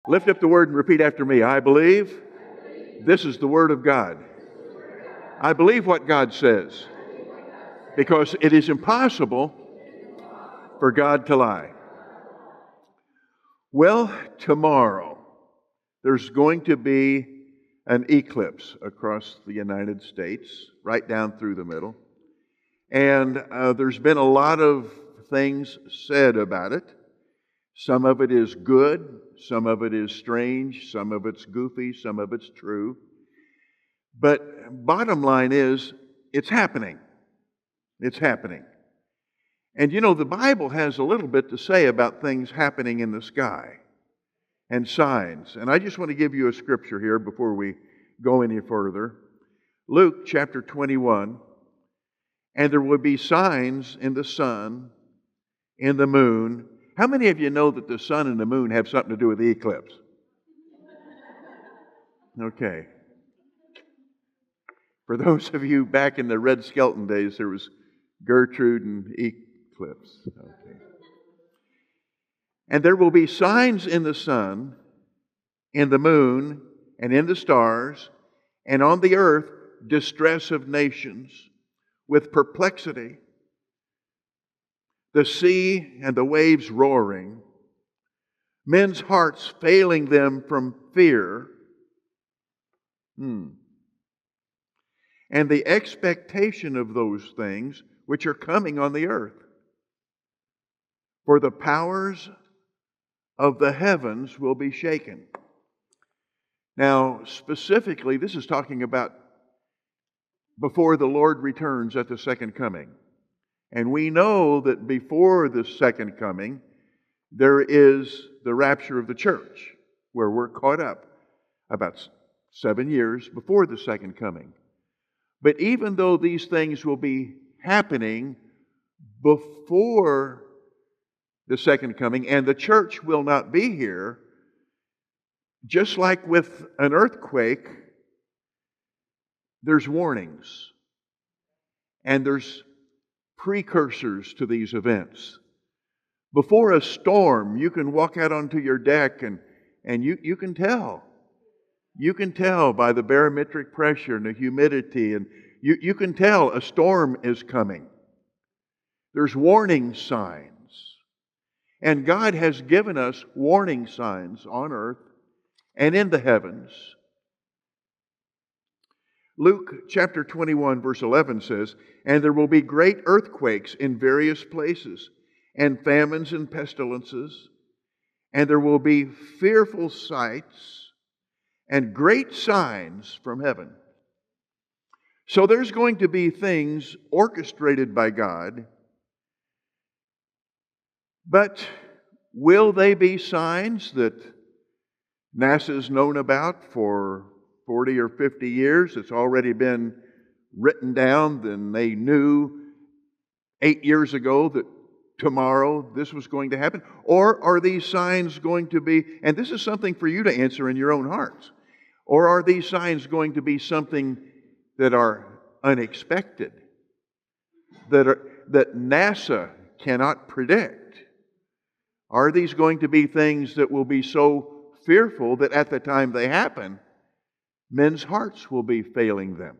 Lift up the word and repeat after me. I believe this is the word of God. I believe what God says because it is impossible for God to lie. Well, tomorrow there's going to be an eclipse across the United States, right down through the middle. And there's been a lot of things said about it. Some of it is good, some of it is strange, some of it's goofy, some of it's true. But bottom line is, it's happening. It's happening. And you know, the Bible has a little bit to say about things happening in the sky and signs. And I just want to give you a scripture here before we go any further. Luke chapter 21. And there will be signs in the sun, in the moon. How many of you know that the sun and the moon have something to do with the eclipse? Okay. For those of you back in the Red Skelton days, there was Gertrude and eclipse. Okay. And there will be signs in the sun, in the moon, and in the stars, and on the earth, distress of nations, with perplexity, the sea and the waves roaring, men's hearts failing them from fear, and the expectation of those things which are coming on the earth. For the powers of the heavens will be shaken. Now, specifically, this is talking about before the Lord returns at the second coming. And we know that before the second coming, there is the rapture of the church, where we're caught up about 7 years before the second coming. But even though these things will be happening before the second coming, and the church will not be here, just like with an earthquake, there's warnings. And there's precursors to these events. Before a storm, you can walk out onto your deck and you can tell. You can tell by the barometric pressure and the humidity, and you can tell a storm is coming. There's warning signs. And God has given us warning signs on earth and in the heavens. Luke chapter 21 verse 11 says, "And there will be great earthquakes in various places, and famines and pestilences, and there will be fearful sights and great signs from heaven." So there's going to be things orchestrated by God, but will they be signs that NASA's known about for 40 or 50 years? It's already been written down, then they knew 8 years ago that tomorrow this was going to happen? Or are these signs going to be, and this is something for you to answer in your own hearts, or are these signs going to be something that are unexpected, that NASA cannot predict? Are these going to be things that will be so fearful that at the time they happen, men's hearts will be failing them?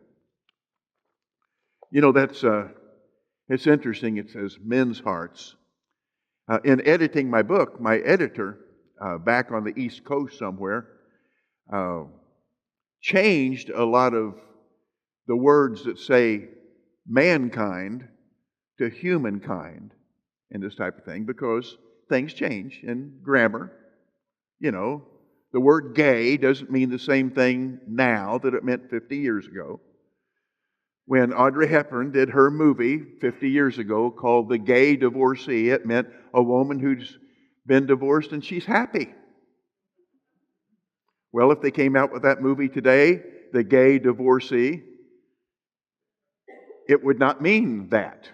You know, it's interesting. It says men's hearts. In editing my book, my editor, back on the East Coast somewhere, changed a lot of the words that say mankind to humankind and this type of thing, because things change in grammar. You know, the word gay doesn't mean the same thing now that it meant 50 years ago. When Audrey Hepburn did her movie 50 years ago called The Gay Divorcee, it meant a woman who's been divorced and she's happy. Well, if they came out with that movie today, The Gay Divorcee, it would not mean that.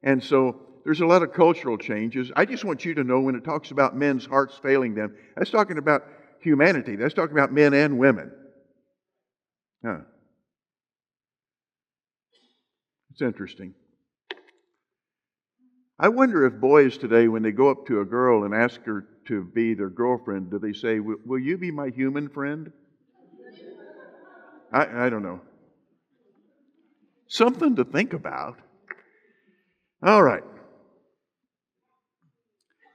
And so there's a lot of cultural changes. I just want you to know when it talks about men's hearts failing them, that's talking about humanity. That's talking about men and women. It's interesting. I wonder if boys today, when they go up to a girl and ask her to be their girlfriend, do they say, will you be my human friend? I don't know. Something to think about. All right.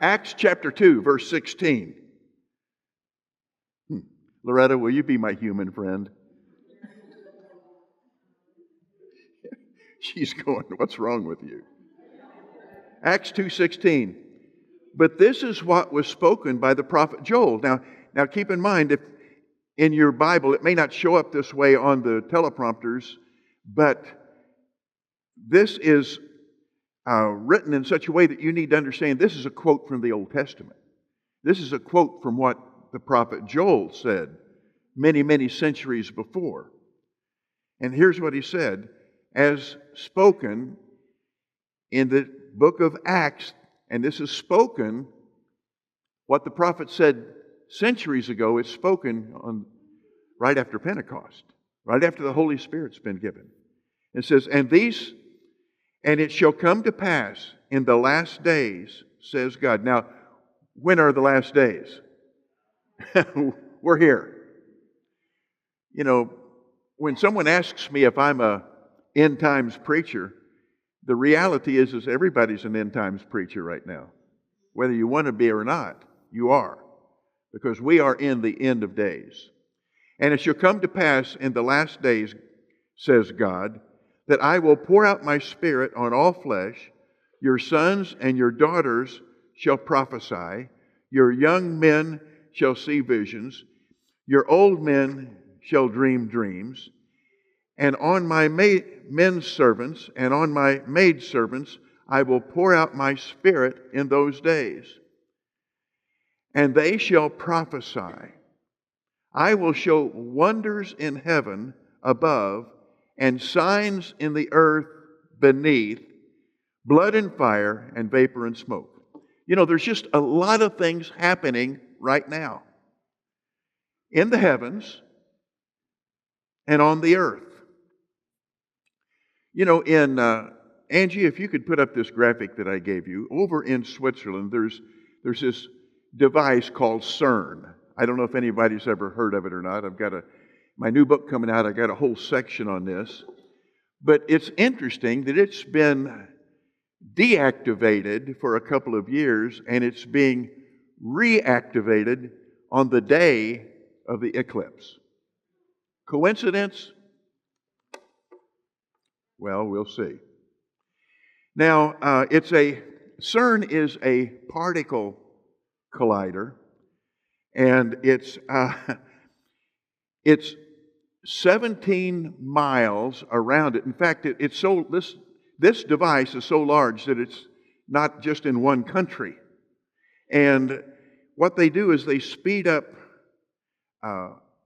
Acts chapter 2, verse 16. Loretta, will you be my human friend? She's going, what's wrong with you? Acts 2:16. But this is what was spoken by the prophet Joel. Now keep in mind, if in your Bible, it may not show up this way on the teleprompters, but this is written in such a way that you need to understand this is a quote from the Old Testament. This is a quote from what the prophet Joel said many, many centuries before. And here's what he said, as spoken in the book of Acts, and this is spoken, what the prophet said centuries ago is spoken on right after Pentecost, right after the Holy Spirit's been given. It says, and it shall come to pass in the last days, says God. Now, when are the last days? We're here. You know, when someone asks me if I'm a end times preacher, the reality is everybody's an end times preacher right now. Whether you want to be or not, you are. Because we are in the end of days. And it shall come to pass in the last days, says God, that I will pour out my Spirit on all flesh. Your sons and your daughters shall prophesy. Your young men shall see visions. Your old men shall dream dreams. And on my men servants and on my maid servants I will pour out my Spirit in those days. And they shall prophesy. I will show wonders in heaven above and signs in the earth beneath, blood and fire and vapor and smoke. You know, there's just a lot of things happening right now in the heavens and on the earth. You know, in Angie, if you could put up this graphic that I gave you, over in Switzerland, there's this device called CERN. I don't know if anybody's ever heard of it or not. I've got my new book coming out. I've got a whole section on this. But it's interesting that it's been deactivated for a couple of years, and it's being reactivated on the day of the eclipse. Coincidence? Well, we'll see. Now, CERN is a particle collider, and it's 17 miles around it. In fact, this device is so large that it's not just in one country. And what they do is they speed up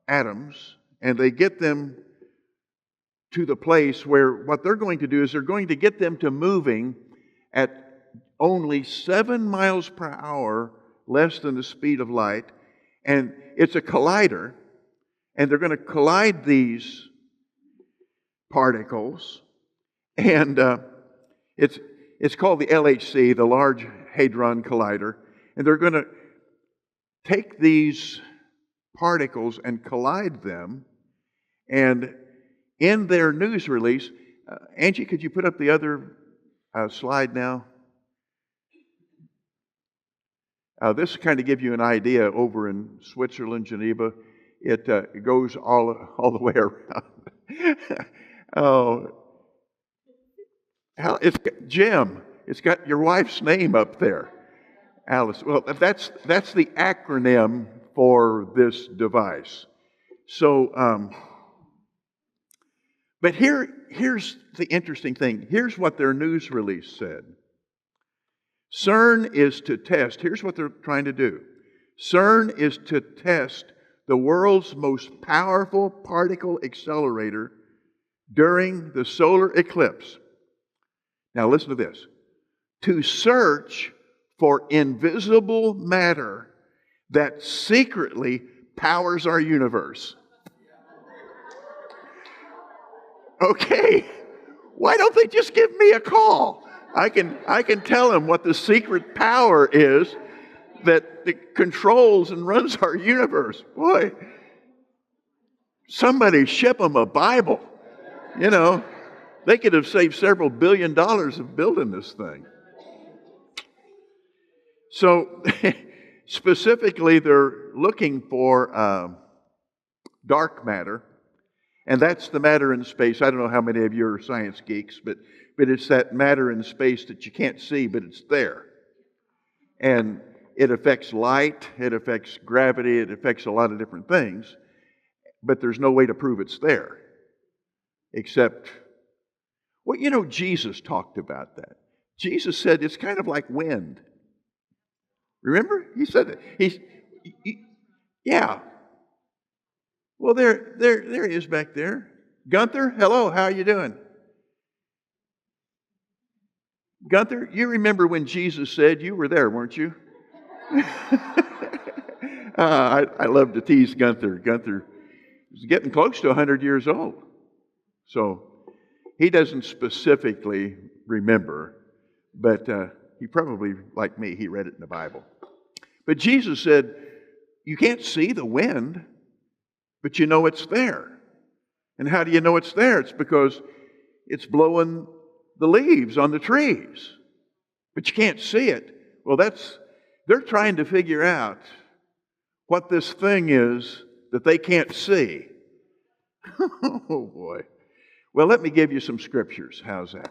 atoms, and they get them to the place where what they're going to do is they're going to get them to moving at only 7 miles per hour, less than the speed of light. And it's a collider, and they're going to collide these particles, and it's called the LHC, the Large Hadron Collider, and they're going to take these particles and collide them, and in their news release, Angie, could you put up the other slide now? This kind of give you an idea over in Switzerland, Geneva. It goes all the way around. Oh, it's Jim. It's got your wife's name up there, Alice. Well, that's the acronym for this device. So, but here's the interesting thing. Here's what their news release said. CERN is to test. Here's what they're trying to do. CERN is to test the world's most powerful particle accelerator during the solar eclipse. Now listen to this. To search for invisible matter that secretly powers our universe. Okay, why don't they just give me a call? I can tell them what the secret power is that controls and runs our universe. Boy, somebody ship them a Bible. You know, they could have saved several $billion of building this thing. So, specifically, they're looking for dark matter, and that's the matter in space. I don't know how many of you are science geeks, but it's that matter in space that you can't see, but it's there. And it affects light, it affects gravity, it affects a lot of different things, but there's no way to prove it's there. Except, well, you know, Jesus talked about that. Jesus said it's kind of like wind. Remember? He said it. Yeah. Well, there he is back there. Gunther, hello, how are you doing? Gunther, you remember when Jesus said, you were there, weren't you? I love to tease Gunther. Gunther is getting close to 100 years old. So he doesn't specifically remember, but he probably, like me, he read it in the Bible. But Jesus said, you can't see the wind, but you know it's there. And how do you know it's there? It's because it's blowing the leaves on the trees. But you can't see it. Well, they're trying to figure out what this thing is that they can't see. Oh, boy. Well, let me give you some scriptures. How's that?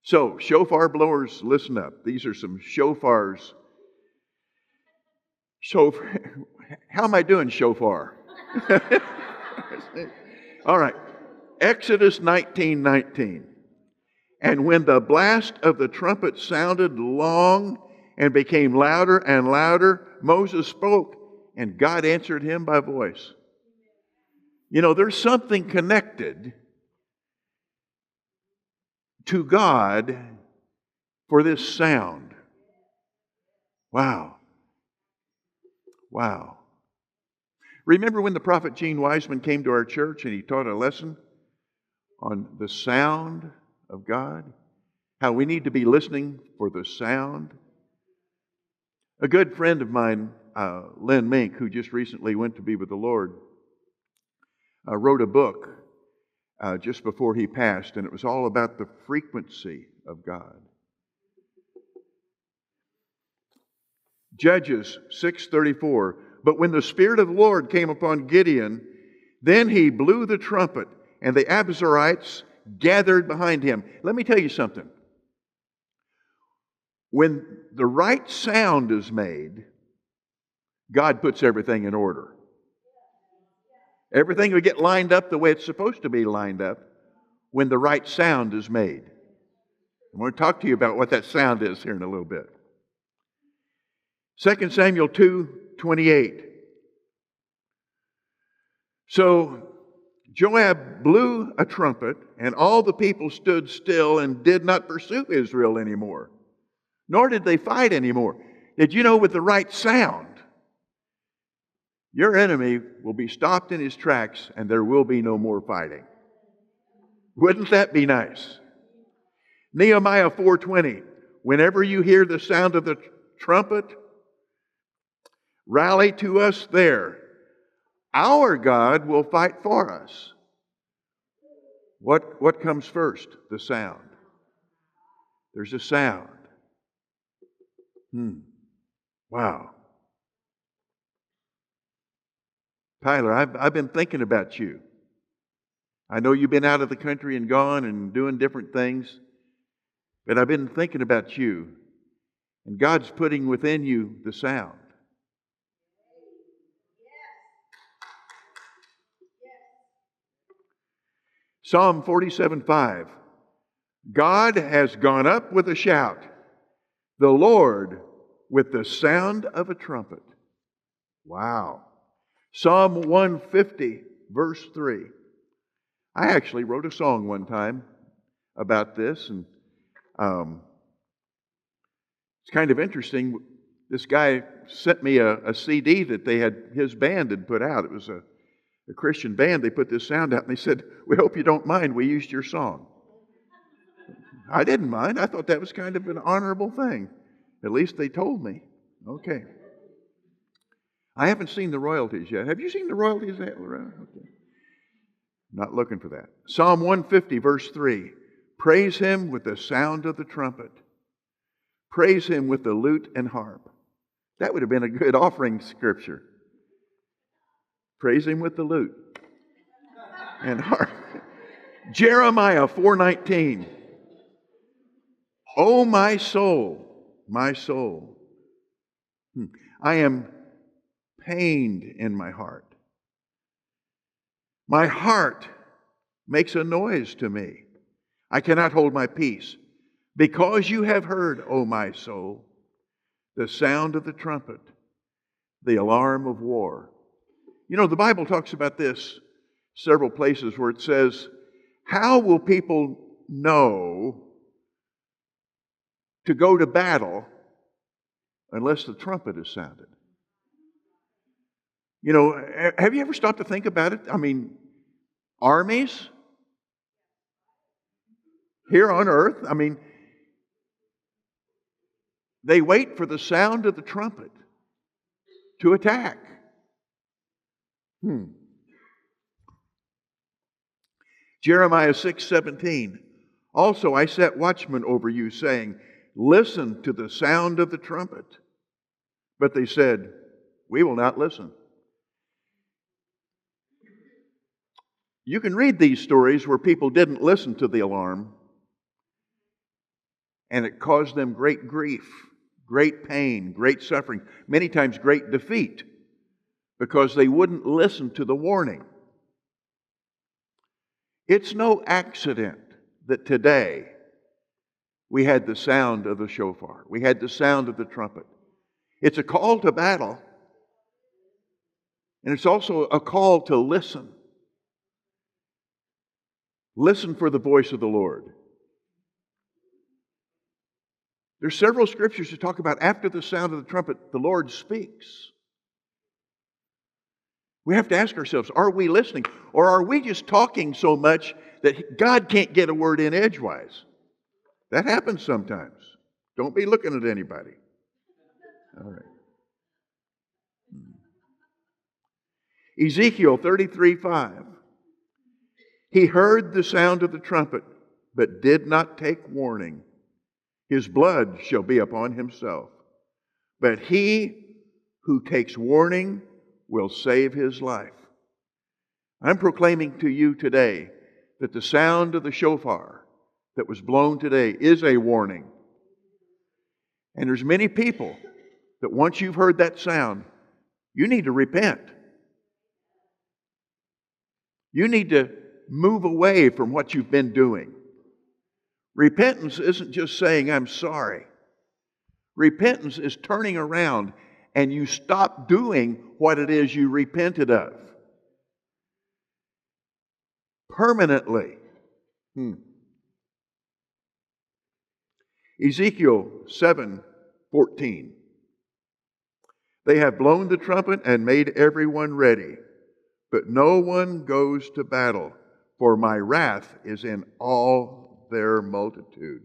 So, shofar blowers, listen up. These are some shofars. How am I doing, shofar? All right. Exodus 19:19. And when the blast of the trumpet sounded long and became louder and louder, Moses spoke, and God answered him by voice. You know, there's something connected to God for this sound. Wow. Wow. Remember when the prophet Gene Wiseman came to our church and he taught a lesson on the sound of God? How we need to be listening for the sound. A good friend of mine, Lynn Mink, who just recently went to be with the Lord, wrote a book just before he passed, and it was all about the frequency of God. Judges 6:34. But when the Spirit of the Lord came upon Gideon, then he blew the trumpet, and the Abiezrites gathered behind him. Let me tell you something. When the right sound is made, God puts everything in order. Everything will get lined up the way it's supposed to be lined up when the right sound is made. I'm going to talk to you about what that sound is here in a little bit. 2 Samuel 2:28. So Joab blew a trumpet, and all the people stood still and did not pursue Israel anymore, nor did they fight anymore. Did you know with the right sound, your enemy will be stopped in his tracks and there will be no more fighting? Wouldn't that be nice? Nehemiah 4:20. Whenever you hear the sound of the trumpet, rally to us there. Our God will fight for us. What comes first? The sound. There's a sound. Wow. Tyler, I've been thinking about you. I know you've been out of the country and gone and doing different things, but I've been thinking about you. And God's putting within you the sound. Psalm 47:5. God has gone up with a shout, the Lord with the sound of a trumpet. Wow. Psalm 150, verse 3. I actually wrote a song one time about this, and it's kind of interesting. This guy sent me a CD that his band had put out. It was a Christian band. They put this sound out, and they said, "We hope you don't mind. We used your song." I didn't mind. I thought that was kind of an honorable thing. At least they told me. Okay. I haven't seen the royalties yet. Have you seen the royalties? Okay. Not looking for that. Psalm 150, verse 3. Praise Him with the sound of the trumpet. Praise Him with the lute and harp. That would have been a good offering scripture. Praise Him with the lute and harp. Jeremiah 4:19. Oh, my soul, I am pained in my heart. My heart makes a noise to me. I cannot hold my peace. Because you have heard, O my soul, the sound of the trumpet, the alarm of war. You know, the Bible talks about this several places where it says, how will people know to go to battle unless the trumpet is sounded? You know, have you ever stopped to think about it? I mean, armies here on earth, I mean, they wait for the sound of the trumpet to attack. Jeremiah 6:17. Also I set watchmen over you, saying, listen to the sound of the trumpet. But they said, we will not listen. You can read these stories where people didn't listen to the alarm, and it caused them great grief, great pain, great suffering, many times great defeat, because they wouldn't listen to the warning. It's no accident that today we had the sound of the shofar. We had the sound of the trumpet. It's a call to battle, and it's also a call to listen. Listen for the voice of the Lord. There's several scriptures that talk about after the sound of the trumpet, the Lord speaks. We have to ask ourselves, are we listening? Or are we just talking so much that God can't get a word in edgewise? That happens sometimes. Don't be looking at anybody. All right. Ezekiel 33:5. He heard the sound of the trumpet, but did not take warning. His blood shall be upon himself. But he who takes warning will save his life. I'm proclaiming to you today that the sound of the shofar that was blown today is a warning. And there's many people that once you've heard that sound, you need to repent. You need to move away from what you've been doing. Repentance isn't just saying, I'm sorry. Repentance is turning around and you stop doing what it is you repented of. Permanently. Ezekiel 7:14. They have blown the trumpet and made everyone ready, but no one goes to battle, for my wrath is in all their multitude.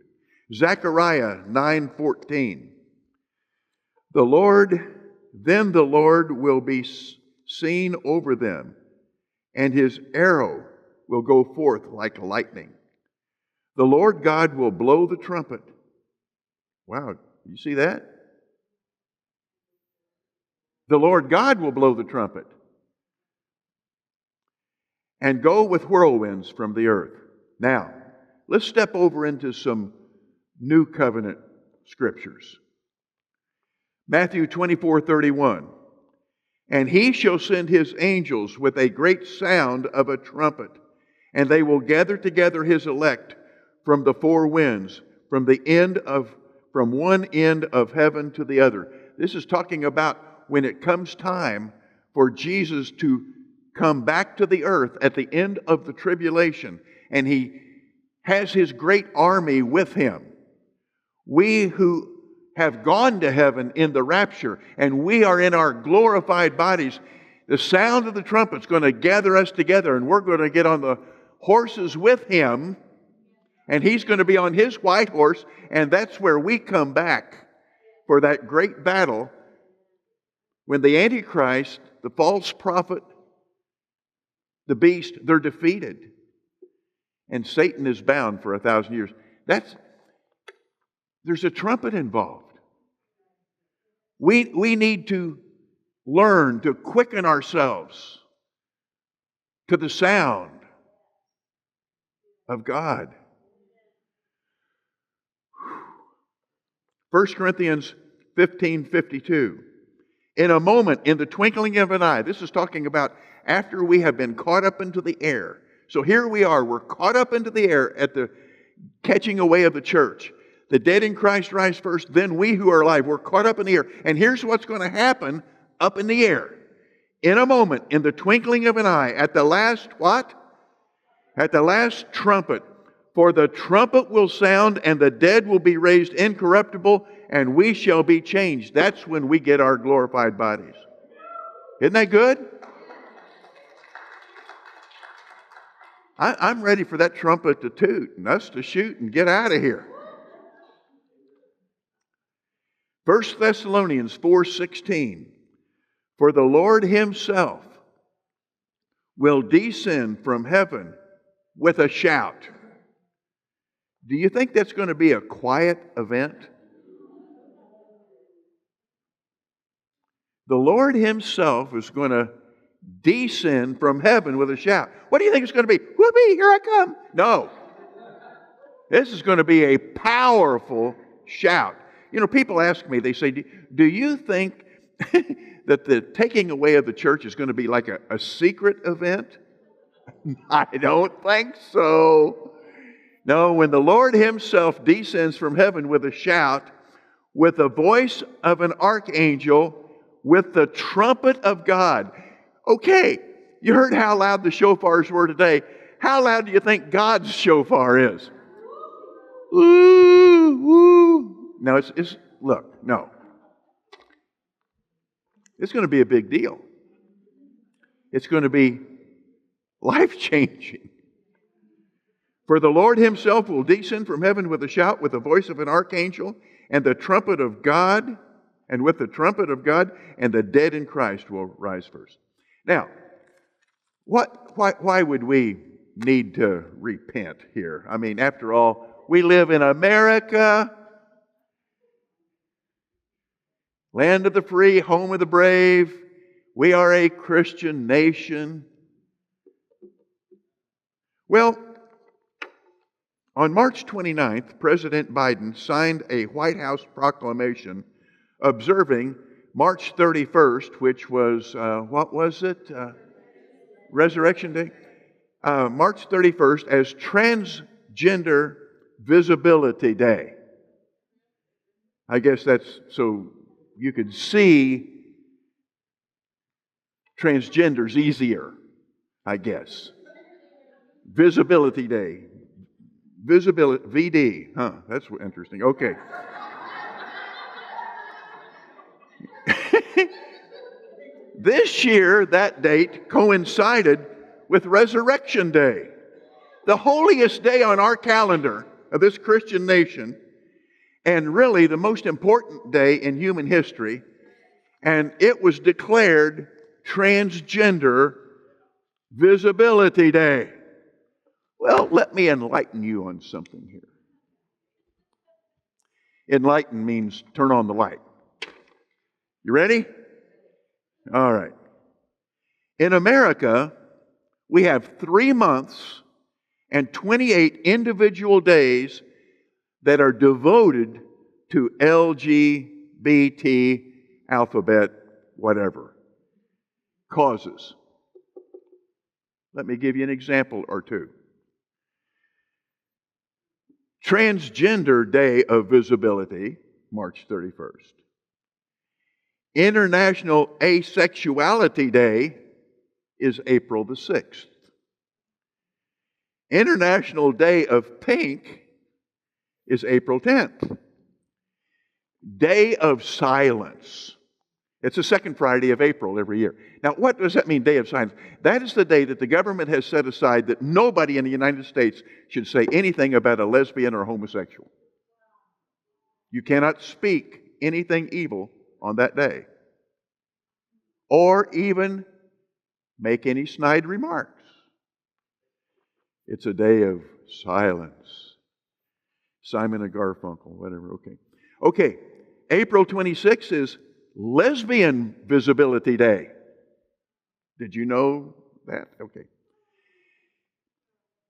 Zechariah 9:14. Then the Lord will be seen over them, and his arrow will go forth like lightning. The Lord God will blow the trumpet. Wow, you see that? The Lord God will blow the trumpet and go with whirlwinds from the earth. Now, let's step over into some New Covenant scriptures. Matthew 24:31. And he shall send his angels with a great sound of a trumpet, and they will gather together his elect from the four winds, from one end of heaven to the other. This is talking about when it comes time for Jesus to come back to the earth at the end of the tribulation, and he has his great army with him. We who have gone to heaven in the rapture, and we are in our glorified bodies, the sound of the trumpet's going to gather us together, and we're going to get on the horses with him, and he's going to be on his white horse, and that's where we come back for that great battle when the Antichrist, the false prophet, the beast, they're defeated. And Satan is bound for 1,000 years. There's a trumpet involved. We need to learn to quicken ourselves to the sound of God. 1 Corinthians 15:52. In a moment, in the twinkling of an eye. This is talking about after we have been caught up into the air. So here we are. We're caught up into the air at the catching away of the church. The dead in Christ rise first, then we who are alive, we're caught up in the air. And here's what's going to happen up in the air. In a moment, in the twinkling of an eye, at the last what? At the last trumpet. For the trumpet will sound, and the dead will be raised incorruptible, and we shall be changed. That's when we get our glorified bodies. Isn't that good? I'm ready for that trumpet to toot and us to shoot and get out of here. 1 Thessalonians 4:16. For the Lord Himself will descend from heaven with a shout. Do you think that's going to be a quiet event? The Lord Himself is going to descend from heaven with a shout. What do you think it's going to be? Whoopee, here I come. No. This is going to be a powerful shout. You know, people ask me, they say, do you think that the taking away of the church is going to be like a secret event? I don't think so. No, when the Lord Himself descends from heaven with a shout, with the voice of an archangel, with the trumpet of God. Okay, you heard how loud the shofars were today. How loud do you think God's shofar is? Ooh, ooh. No, look, no. It's going to be a big deal. It's going to be life-changing. For the Lord Himself will descend from heaven with a shout, with the voice of an archangel, and the trumpet of God, and with the trumpet of God, and the dead in Christ will rise first. Now, why would we need to repent here? I mean, after all, we live in America, land of the free, home of the brave. We are a Christian nation. Well, on March 29th, President Biden signed a White House proclamation observing March 31st, which was, what was it? Resurrection Day? March 31st as Transgender Visibility Day. I guess that's so you could see transgenders easier, I guess. Visibility Day. Visibility, VD. Huh, that's interesting. Okay. This year, that date coincided with Resurrection Day, the holiest day on our calendar of this Christian nation, and really the most important day in human history. And it was declared Transgender Visibility Day. Well, let me enlighten you on something here. Enlighten means turn on the light. You ready? All right. In America, we have 3 months and 28 individual days that are devoted to LGBT alphabet, whatever, causes. Let me give you an example or two. Transgender Day of Visibility, March 31st. International Asexuality Day is April the 6th. International Day of Pink is April 10th. Day of Silence. It's the second Friday of April every year. Now, what does that mean, Day of Silence? That is the day that the government has set aside that nobody in the United States should say anything about a lesbian or homosexual. You cannot speak anything evil on that day, or even make any snide remarks. It's a day of silence. Simon and Garfunkel, whatever, okay. Okay, April 26th is Lesbian Visibility Day. Did you know that? Okay.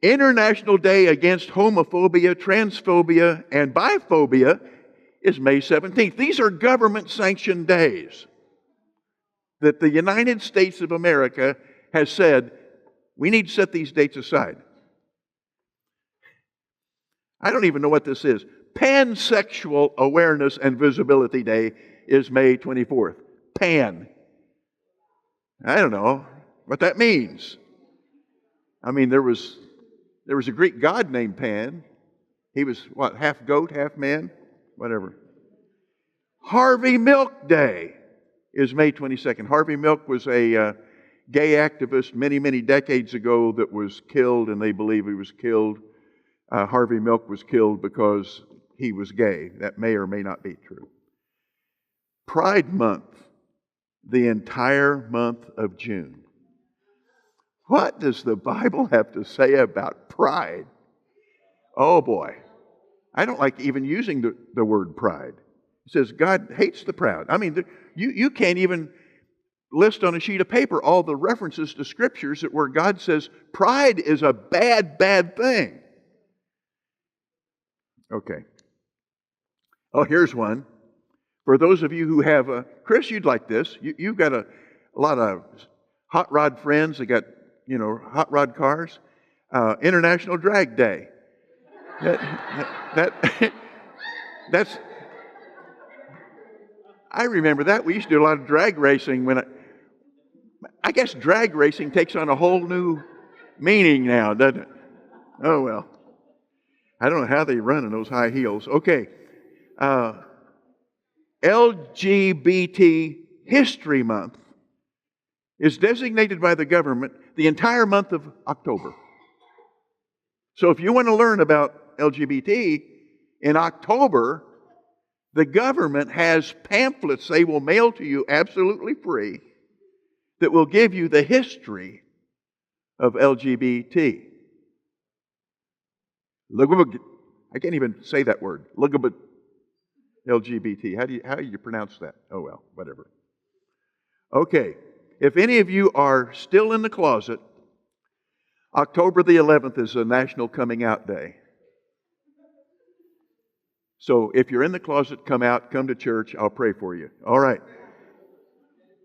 International Day Against Homophobia, Transphobia, and Biphobia is May 17th. These are government-sanctioned days that the United States of America has said, we need to set these dates aside. I don't even know what this is. Pansexual Awareness and Visibility Day is May 24th. Pan. I don't know what that means. I mean, there was a Greek god named Pan. He was, what, half goat, half man? Whatever. Harvey Milk Day is May 22nd. Harvey Milk was a gay activist many, many decades ago that was killed, and they believe he was killed. Harvey Milk was killed because he was gay. That may or may not be true. Pride Month, the entire month of June. What does the Bible have to say about pride? Oh boy. I don't like even using the word pride. It says God hates the proud. I mean, you can't even list on a sheet of paper all the references to scriptures that where God says pride is a bad, bad thing. Okay. Oh, here's one. For those of you who have, Chris, you'd like this. You've got a lot of hot rod friends that got, hot rod cars. International Drag Day. That's. I remember that. We used to do a lot of drag racing when I guess drag racing takes on a whole new meaning now, doesn't it? Oh, well. I don't know how they run in those high heels. Okay. LGBT History Month is designated by the government the entire month of October. So if you want to learn about LGBT in October, the government has pamphlets they will mail to you absolutely free that will give you the history of LGBT. I can't even say that word. LGBT. How do you pronounce that? Oh well, whatever. Okay. If any of you are still in the closet, October the 11th is a National Coming Out Day. So if you're in the closet, come out, come to church. I'll pray for you. All right.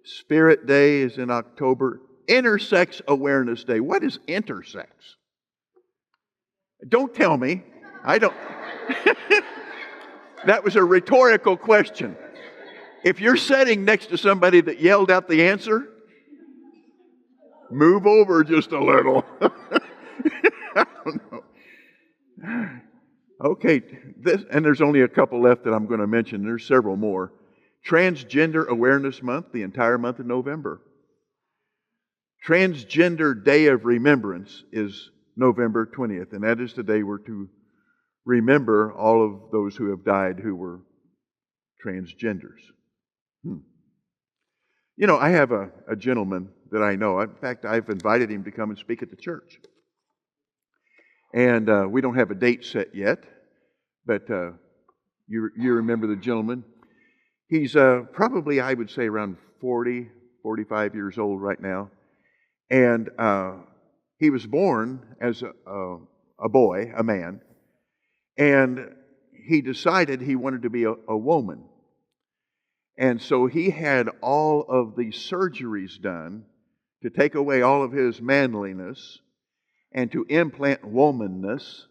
Spirit Day is in October. Intersex Awareness Day. What is intersex? Don't tell me. I don't. That was a rhetorical question. If you're sitting next to somebody that yelled out the answer, move over just a little. I don't know. Okay, and there's only a couple left that I'm going to mention. There's several more. Transgender Awareness Month, the entire month of November. Transgender Day of Remembrance is November 20th, and that is the day we're to remember all of those who have died who were transgenders. I have a gentleman that I know. In fact, I've invited him to come and speak at the church. And we don't have a date set yet, but you remember the gentleman. He's probably, I would say, around 40, 45 years old right now. And he was born as a boy, a man, and he decided he wanted to be a woman. And so he had all of the surgeries done to take away all of his manliness and to implant womanness.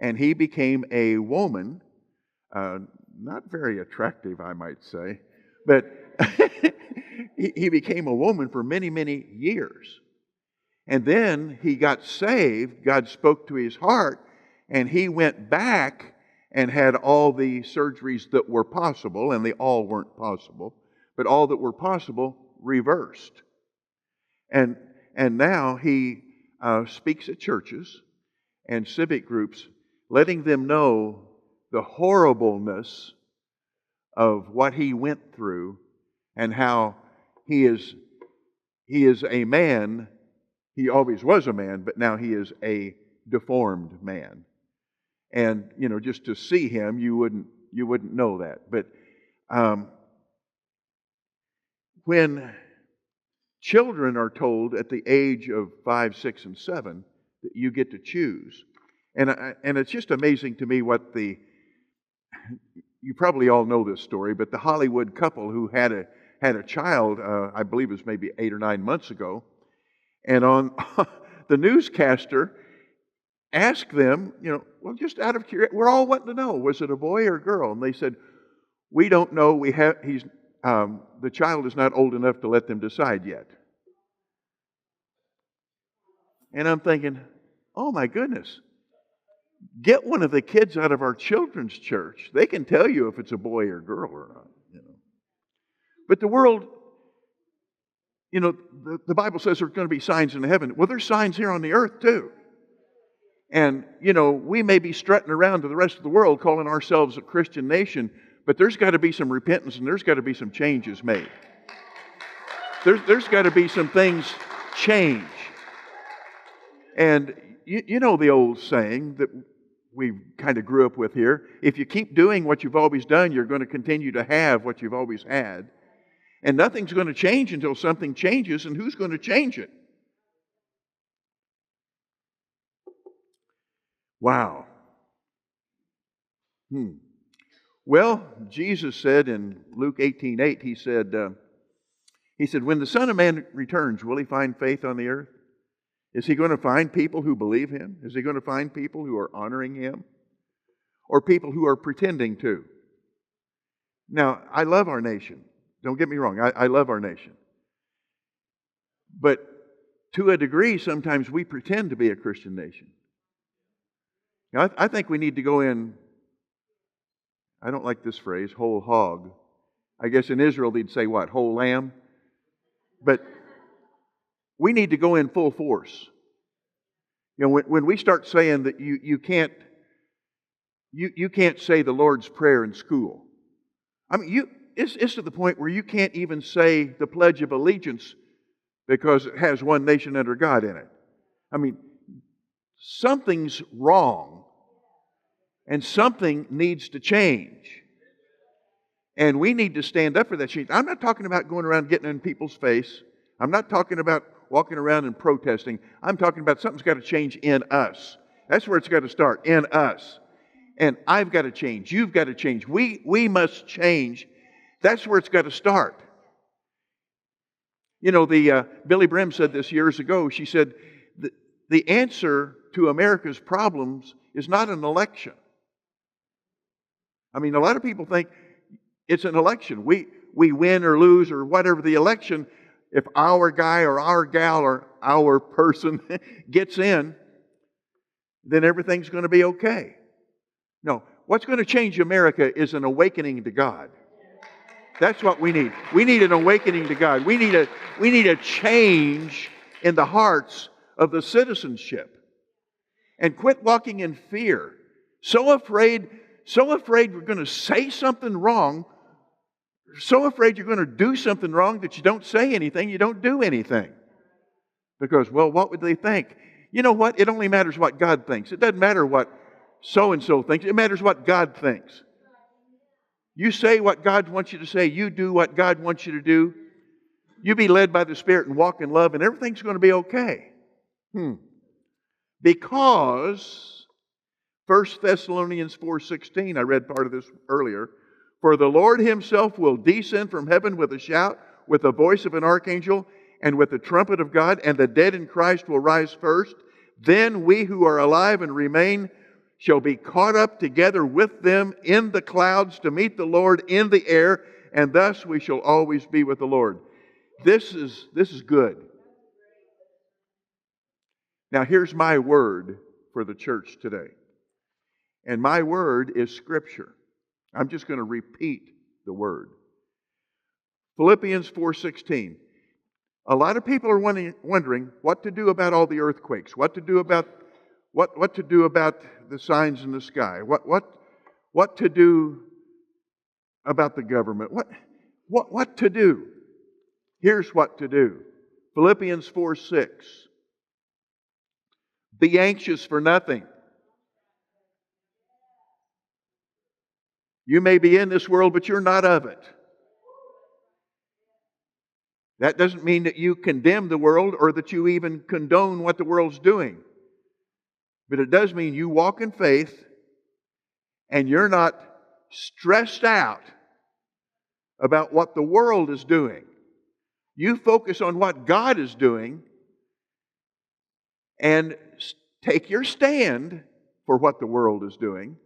And he became a woman, not very attractive, I might say, but he became a woman for many, many years. And then he got saved. God spoke to his heart, and he went back and had all the surgeries that were possible, and they all weren't possible, but all that were possible reversed. And now he speaks at churches and civic groups, letting them know the horribleness of what he went through and how he is a man. He always was a man, but now he is a deformed man. And just to see him, you wouldn't know that. But when children are told at the age of 5, 6, and 7 that you get to choose, and it's just amazing to me what you probably all know this story, but the Hollywood couple who had a child, I believe it was maybe 8 or 9 months ago, and on the newscaster asked them, well, just out of curiosity, we're all wanting to know, was it a boy or a girl? And they said, we don't know. The child is not old enough to let them decide yet. And I'm thinking, oh my goodness, get one of the kids out of our children's church. They can tell you if it's a boy or girl or not. But the world, the Bible says there's going to be signs in heaven. Well, there's signs here on the earth too. And, we may be strutting around to the rest of the world calling ourselves a Christian nation, but there's got to be some repentance and there's got to be some changes made. There's got to be some things change. And you know the old saying that we kind of grew up with here, if you keep doing what you've always done, you're going to continue to have what you've always had. And nothing's going to change until something changes, and who's going to change it? Wow. Well, Jesus said in Luke 18:8, He said, when the Son of Man returns, will He find faith on the earth? Is He going to find people who believe Him? Is He going to find people who are honoring Him? Or people who are pretending to? Now, I love our nation. Don't get me wrong. I love our nation. But to a degree, sometimes we pretend to be a Christian nation. Now, I think we need to go in, I don't like this phrase, whole hog. I guess in Israel they'd say what? Whole lamb? But we need to go in full force. When we start saying that you can't say the Lord's Prayer in school. I mean, it's to the point where you can't even say the Pledge of Allegiance because it has one nation under God in it. I mean, something's wrong and something needs to change. And we need to stand up for that change. I'm not talking about going around getting in people's face. I'm not talking about walking around and protesting. I'm talking about something's got to change in us. That's where it's got to start, in us. And I've got to change. You've got to change. We must change. That's where it's got to start. Billy Brim said this years ago. She said, the answer to America's problems is not an election. I mean, a lot of people think it's an election. We win or lose or whatever the election. If our guy or our gal or our person gets in, then everything's going to be okay. No, what's going to change America is an awakening to God. That's what we need. We need an awakening to God. We need a change in the hearts of the citizenship. And quit walking in fear. So afraid we're going to say something wrong. So afraid you're going to do something wrong that you don't say anything, you don't do anything. Because, well, what would they think? You know what? It only matters what God thinks. It doesn't matter what so-and-so thinks. It matters what God thinks. You say what God wants you to say. You do what God wants you to do. You be led by the Spirit and walk in love, and everything's going to be okay. Because 1 Thessalonians 4:16, I read part of this earlier, for the Lord Himself will descend from heaven with a shout, with the voice of an archangel, and with the trumpet of God, and the dead in Christ will rise first. Then we who are alive and remain shall be caught up together with them in the clouds to meet the Lord in the air, and thus we shall always be with the Lord. This is good. Now here's my word for the church today. And my word is Scripture. I'm just going to repeat the word. Philippians 4:16. A lot of people are wondering what to do about all the earthquakes, what to do about the signs in the sky, what to do about the government. What to do? Here's what to do. Philippians 4:6. Be anxious for nothing. You may be in this world, but you're not of it. That doesn't mean that you condemn the world or that you even condone what the world's doing. But it does mean you walk in faith and you're not stressed out about what the world is doing. You focus on what God is doing and take your stand for what the world is doing.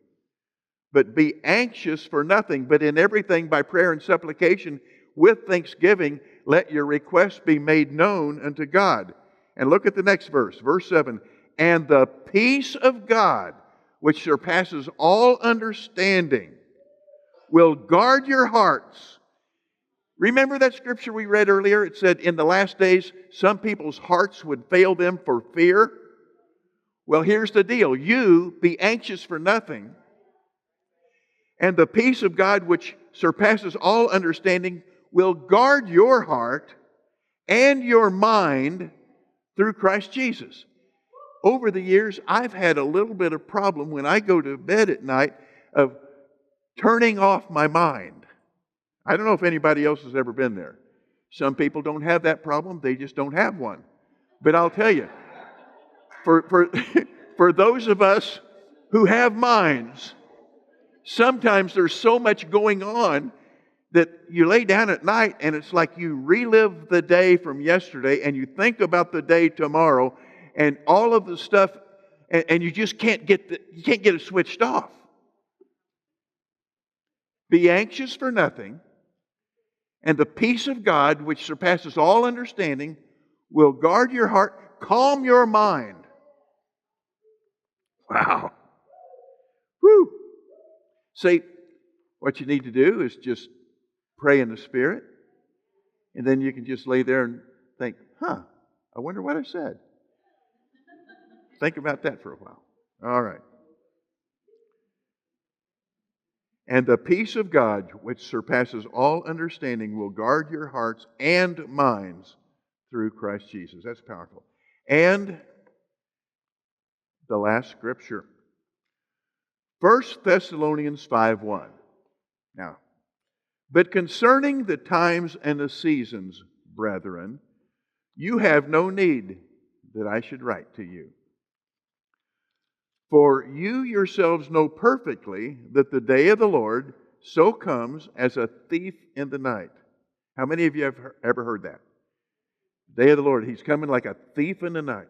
But be anxious for nothing, but in everything by prayer and supplication with thanksgiving, let your requests be made known unto God. And look at the next verse, verse 7. And the peace of God, which surpasses all understanding, will guard your hearts. Remember that scripture we read earlier? It said in the last days, some people's hearts would fail them for fear. Well, here's the deal. You be anxious for nothing. And the peace of God, which surpasses all understanding, will guard your heart and your mind through Christ Jesus. Over the years, I've had a little bit of problem when I go to bed at night of turning off my mind. I don't know if anybody else has ever been there. Some people don't have that problem. They just don't have one. But I'll tell you, for those of us who have minds, sometimes there's so much going on that you lay down at night and it's like you relive the day from yesterday and you think about the day tomorrow and all of the stuff, and you just can't get it switched off. Be anxious for nothing, and the peace of God, which surpasses all understanding, will guard your heart, calm your mind. Wow. Whew. See, what you need to do is just pray in the Spirit, and then you can just lay there and think, I wonder what I said. Think about that for a while. All right. And the peace of God, which surpasses all understanding, will guard your hearts and minds through Christ Jesus. That's powerful. And the last scripture, 1 Thessalonians 5:1. Now, but concerning the times and the seasons, brethren, you have no need that I should write to you. For you yourselves know perfectly that the day of the Lord so comes as a thief in the night. How many of you have ever heard that? Day of the Lord, He's coming like a thief in the night.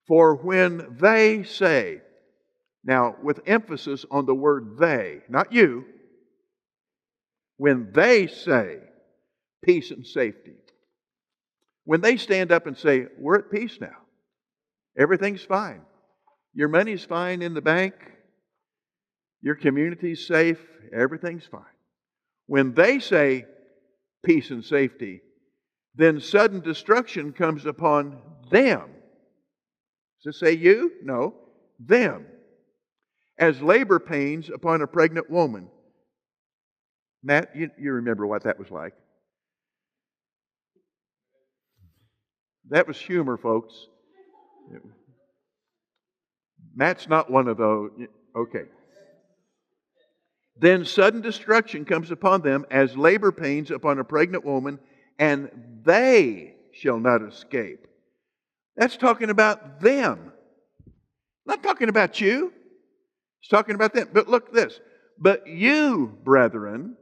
For when they say, now with emphasis on the word they, not you, when they say peace and safety, when they stand up and say, we're at peace now, everything's fine. Your money's fine in the bank. Your community's safe. Everything's fine. When they say peace and safety, then sudden destruction comes upon them. Does it say you? No. Them. As labor pains upon a pregnant woman. Matt, you remember what that was like. That was humor, folks. Matt's not one of those. Okay. Then sudden destruction comes upon them as labor pains upon a pregnant woman, and they shall not escape. That's talking about them. Not talking about you. It's talking about them. But look at this. But you, brethren,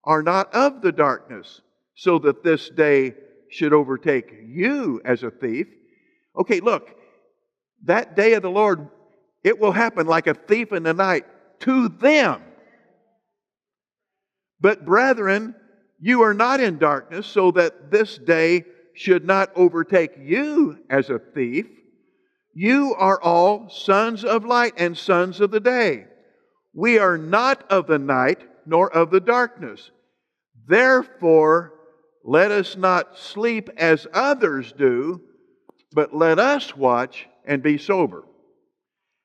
are not of the darkness, so that this day should overtake you as a thief. Okay, look. That day of the Lord, it will happen like a thief in the night to them. But brethren, you are not in darkness, so that this day should not overtake you as a thief. You are all sons of light and sons of the day. We are not of the night, nor of the darkness. Therefore, let us not sleep as others do, but let us watch and be sober.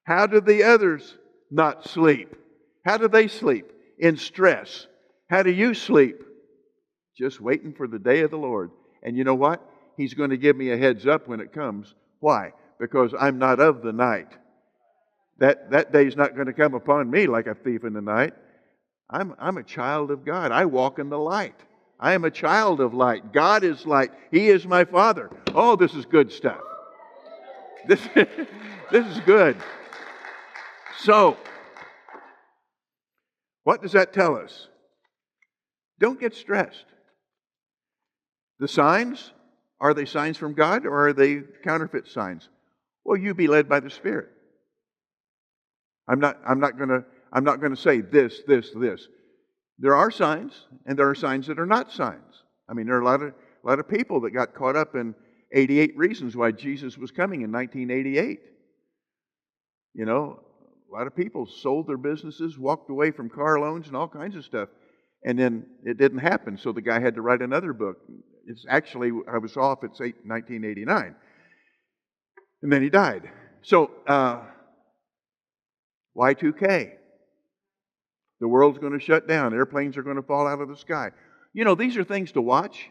How do the others not sleep? How do they sleep? in stress. How do you sleep? Just waiting for the day of the Lord. And you know what? He's going to give me a heads up when it comes. Why? Because I'm not of the night. That day's not going to come upon me like a thief in the night. I'm a child of God. I walk in the light. I am a child of light. God is light. He is my Father. Oh, this is good stuff. This is good. So, what does that tell us? Don't get stressed. The signs, are they signs from God or are they counterfeit signs? Well, you be led by the Spirit. I'm not going to say this. There are signs, and there are signs that are not signs. I mean, there are a lot of people that got caught up in 88 reasons why Jesus was coming in 1988. You know, a lot of people sold their businesses, walked away from car loans and all kinds of stuff. And then it didn't happen, so the guy had to write another book. It's actually, I was off, it's 1989. And then he died. So, Y2K. The world's going to shut down. Airplanes are going to fall out of the sky. You know, these are things to watch.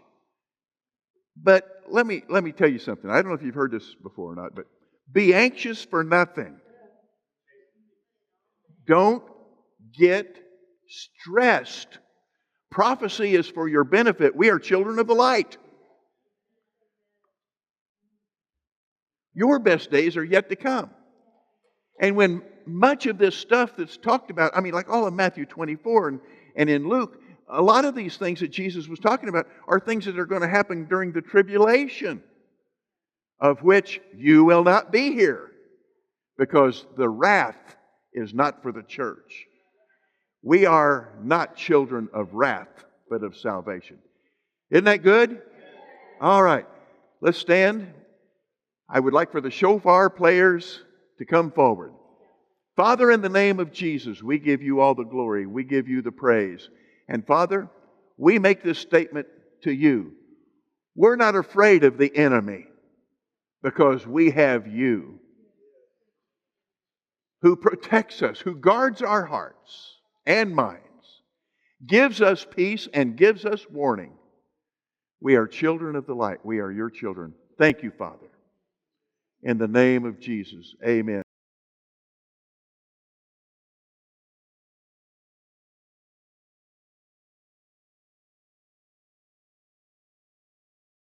But let me tell you something. I don't know if you've heard this before or not, but be anxious for nothing. Don't get stressed. Prophecy is for your benefit. We are children of the light. Your best days are yet to come. And when much of this stuff that's talked about, I mean, like all of Matthew 24 and in Luke, a lot of these things that Jesus was talking about are things that are going to happen during the tribulation, of which you will not be here, because the wrath is not for the church. We are not children of wrath, but of salvation. Isn't that good? All right, let's stand. I would like for the shofar players to come forward. Father, in the name of Jesus, we give you all the glory. We give you the praise. And Father, we make this statement to you. We're not afraid of the enemy because we have you who protects us, who guards our hearts and minds, gives us peace and gives us warning. We are children of the light. We are your children. Thank you, Father. In the name of Jesus, amen.